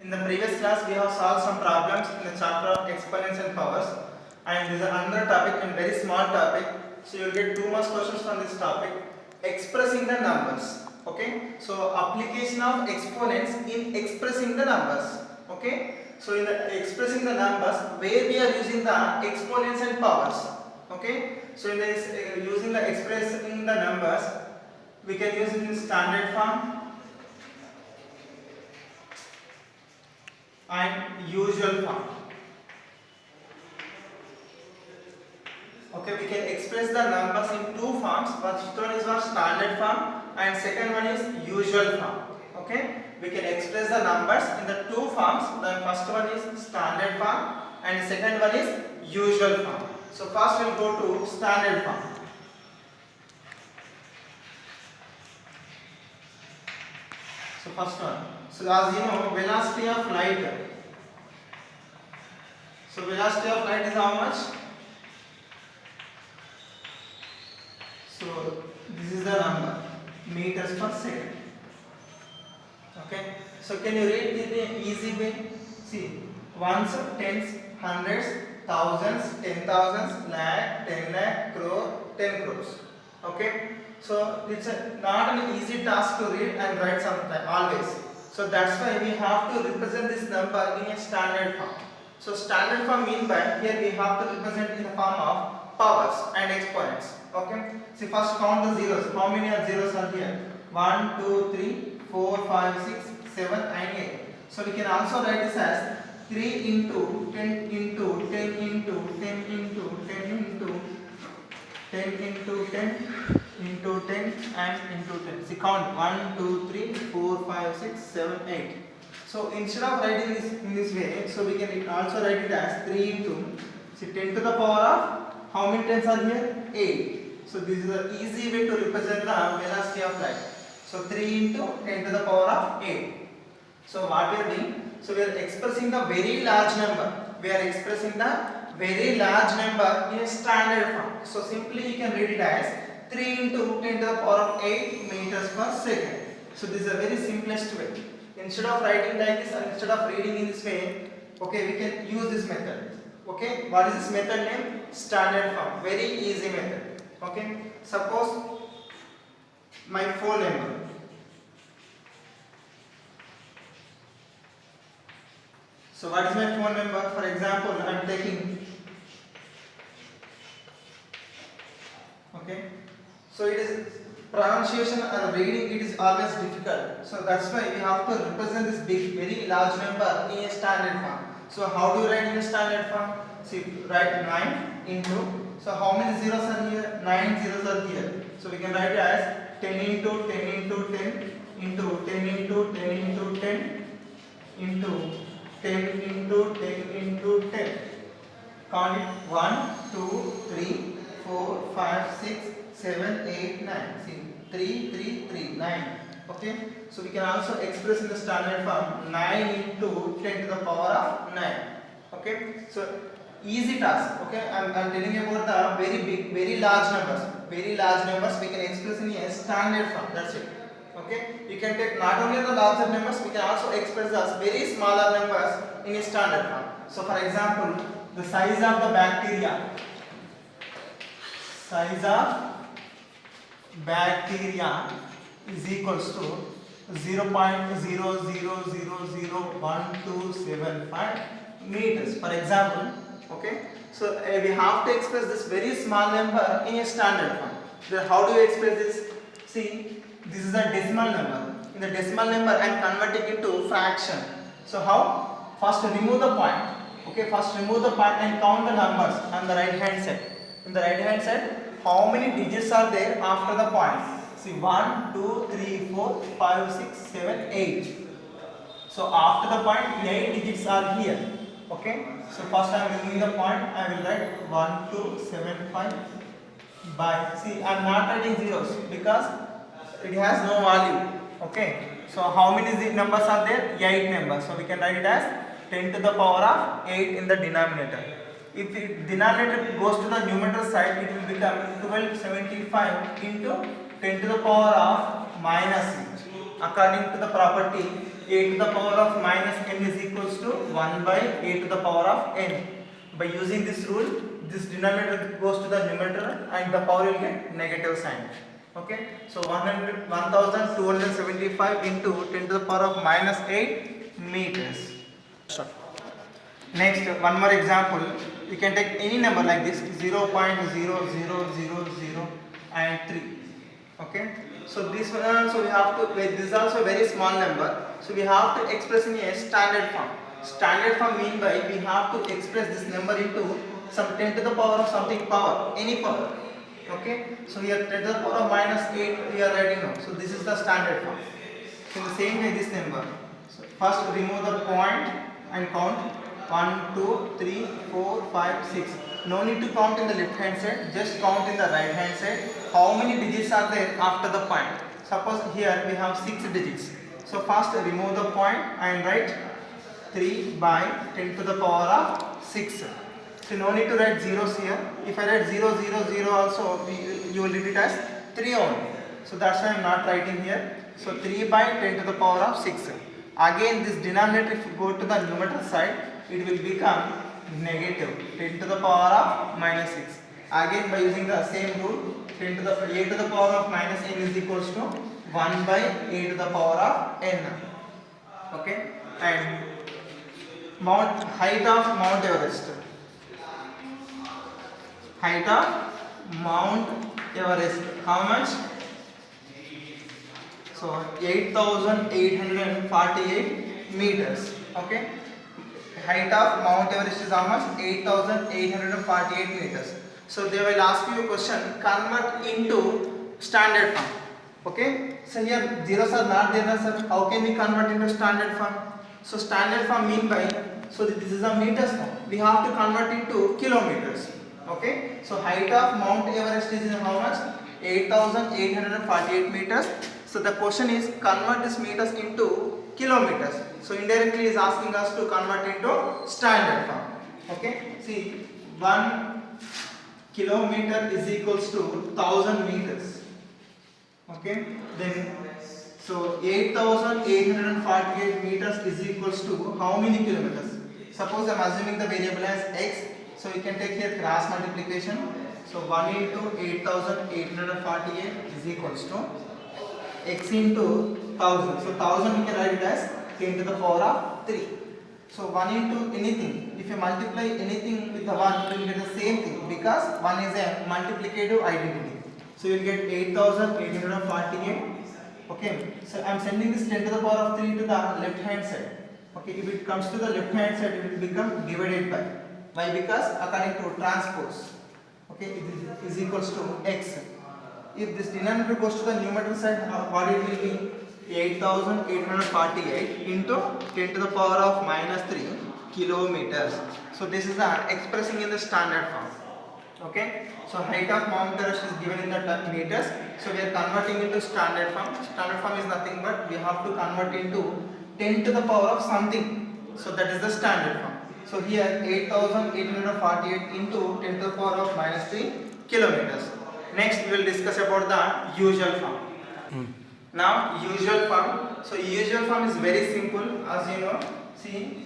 In the previous class, we have solved some problems in the chapter of exponents and powers, and this is another topic and very small topic. So you will get 2 more questions from this topic. Expressing the numbers. Okay. So application of exponents in expressing the numbers. Okay. So in the expressing the numbers, where we are using the exponents and powers. Okay. So in this using the expressing the numbers, we can use it in standard form and usual form. Okay, we can express the numbers in 2 forms. First one is for standard form and second one is usual form. Okay, we can express the numbers in the 2 forms. The first one is standard form and second one is usual form. So first we'll go to standard form. So first one. So as you know, velocity of light. So velocity of light is how much? So this is the number, meters per second. Okay. So can you read it in an easy way? See, ones, tens, hundreds, thousands, 10,000s, lakh, 10 lakh, crore, 10 crores. Okay. So it's not an easy task to read and write something always. So that's why we have to represent this number in a standard form. So standard form mean by here we have to represent in the form of powers and exponents. Okay. See, first count the zeros. How many are zeros are here? 1, 2, 3, 4, 5, 6, 7 and 8. So we can also write this as 3 into 10 into 10 into 10 into 10 into 10 into 10 into 10 and into 10. See, count 1, 2, 3, 4, 5, 6, 7, 8. So instead of writing this in this way, so we can also write it as 3 into, see, 10 to the power of, how many tens are here? 8. So this is an easy way to represent the velocity of light. So 3 into 10 to the power of 8. So what we are doing? So we are expressing the very large number. We are expressing the very large number in a standard form. So simply you can read it as 3 into 10 to the power of 8 meters per second. So this is a very simplest way. Instead of writing like this or instead of reading in this way, okay, we can use this method. Okay, what is this method name? Standard form. Very easy method. Okay, suppose my phone number. So what is my phone number? For example, I am taking. Okay, so it is pronunciation or reading, it is always difficult. So that's why we have to represent this big, very large number in a standard form. So how do you write in a standard form? See, write 9 into. So how many zeros are here? 9 zeros are here. So we can write it as 10 into 10 into 10 into 10 into 10 into 10 into 10 into 10 into 10. Count it 1, 2, 3, 4, 5, 6, 7, 8, 9. See, 3, 3, 3, 9. Okay. So we can also express in the standard form 9 into 10 to the power of 9. Okay. So easy task. Okay. I'm telling you about the very big, very large numbers. Very large numbers we can express in a standard form. That's it. Okay. You can take not only the larger numbers, we can also express as very smaller numbers in a standard form. So for example, the size of the bacteria. Size of bacteria is equals to 0.00001275 meters. For example, okay. So we have to express this very small number in a standard form. Then how do you express this? See, this is a decimal number. In the decimal number, I am converting it to fraction. So how? First remove the point. Okay, first remove the point and count the numbers on the right hand side. In the right hand side, how many digits are there after the point? See, 1, 2, 3, 4, 5, 6, 7, 8. So after the point, 8 digits are here. Okay. So first I am removing the point. I will write 1275 by. See, I am not writing zeros because it has no value. Okay. So how many numbers are there? 8 numbers. So we can write it as 10 to the power of 8 in the denominator. If the denominator goes to the numerator side, it will become 1275 into 10 to the power of minus 6. According to the property, a to the power of minus n is 1 by a to the power of n. By using this rule, this denominator goes to the numerator and the power will get negative sign. Okay, so 1275 into 10 to the power of minus 8 meters. Next, one more example. You can take any number like this 0.0000 and 3. Okay, so this one also we have to, this is also a very small number, so we have to express in a standard form. Standard form mean by we have to express this number into some 10 to the power of something power, any power. Okay, so here 10 to the power of minus 8 we are writing now, so this is the standard form. So in the same way this number, so first remove the point and count 1 2 3 4 5 6. No need to count in the left hand side, just count in the right hand side. How many digits are there after the point? Suppose here we have 6 digits. So first remove the point and write 3 by 10 to the power of 6. So no need to write zeros here. If I write 0 0 0 also, you will read it as 3 only. So that's why I am not writing here. So 3 by 10 to the power of 6. Again this denominator, if you go to the numerator side, it will become negative 10 to the power of minus 6. Again by using the same rule, 10 to the a to the power of minus n is equals to 1 by a to the power of n. Okay, and height of Mount Everest. Height of Mount Everest, how much? So 8,848 meters. Okay, height of Mount Everest is how much? 8,848 meters. So they will ask you a question, convert into standard form. Okay, so here zeros are not there, sir. How can we convert into standard form? So standard form mean by, so this is a meters form, we have to convert into kilometers. Okay, so height of Mount Everest is how much? 8,848 meters. So the question is convert this meters into kilometers. So indirectly is asking us to convert into standard form. Okay, see 1 kilometer is equals to 1000 meters. Okay, then so 8,848 meters is equals to how many kilometers? Suppose I am assuming the variable as x, so we can take here cross multiplication. So 1 into 8,848 is equals to x into 1000. So 1000 we can write it as 10 to the power of 3. So 1 into anything, if you multiply anything with the 1, you will get the same thing because 1 is a multiplicative identity. So you will get 8,848. Okay, so I am sending this 10 to the power of 3 to the left hand side. Okay, if it comes to the left hand side, it will become divided by. Why? Because according to transpose. Okay, it is equals to x. If this denominator goes to the numerator side, what it will be? 8,848 into 10 to the power of minus 3 kilometers. So this is the expressing in the standard form. Okay, so height of Mount Everest is given in the meters. So we are converting into standard form. Standard form is nothing but we have to convert into 10 to the power of something. So that is the standard form. So here 8,848 into 10 to the power of minus 3 kilometers. Next we will discuss about the usual form. Now usual form. So usual form is very simple, as you know. See,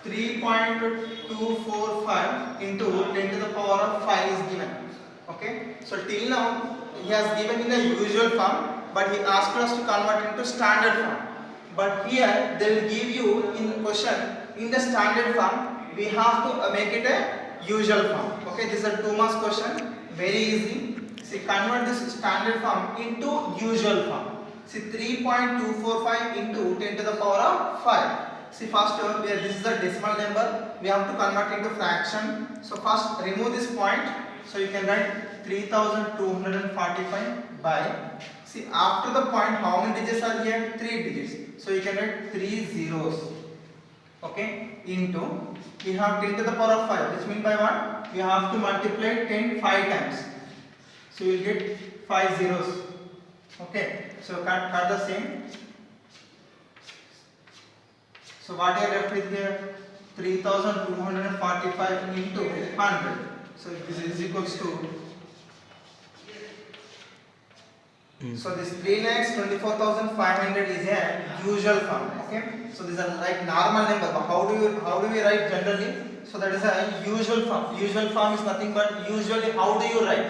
3.245 into 10 to the power of 5 is given. Okay, so till now he has given in the usual form, but he asked us to convert into standard form. But here they will give you in question in the standard form, we have to make it a usual form. Okay, this is a 2 marks question, very easy. See, convert this standard form into usual form. See, 3.245 into 10 to the power of 5. See, first where this is a decimal number, we have to convert into fraction. So first remove this point. So you can write 3,245 by. See, after the point, how many digits are here? 3 digits. So you can write 3 zeros. Okay, into we have 10 to the power of 5. Which means by what? We have to multiply 10 5 times. So you will get 5 zeros. Okay, so cut the same. So what I left with here? 3,245 into 100. So this is equals to So this 3,24,500 is a usual form. Okay. So these are like normal number. But how do we write generally? So that is a usual form. Usual form is nothing but usually how do you write?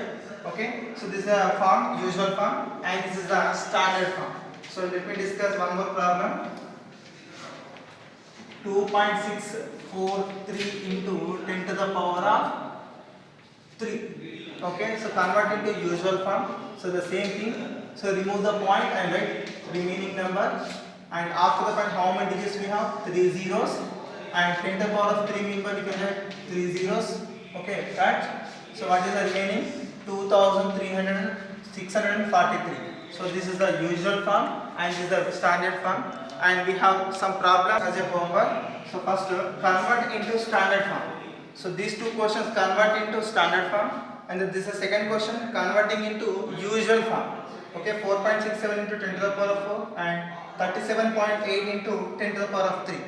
Okay. So this is a form, usual form, and this is a standard form. So let me discuss one more problem. 2.643 into 10 to the power of 3. Okay, so convert into usual form. So the same thing. So remove the point and write remaining number. And after the point, how many digits we have? 3 zeros. And 10 to the power of 3 means we can write 3 zeros. Okay, right? So what is the remaining? 2,643. So this is the usual form and this is the standard form. And we have some problems as a homework. So first, convert into standard form. So these two questions convert into standard form, and then this is the second question converting into usual form. Okay, 4.67 into 10 to the power of 4 and 37.8 into 10 to the power of 3.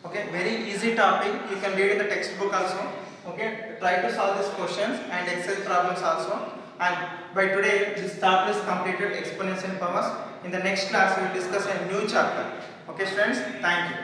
Okay, very easy topic. You can read in the textbook also. Okay, try to solve these questions and Excel problems also. And by today, this chapter is completed, exponential powers. In the next class, we will discuss a new chapter. Okay, friends, thank you.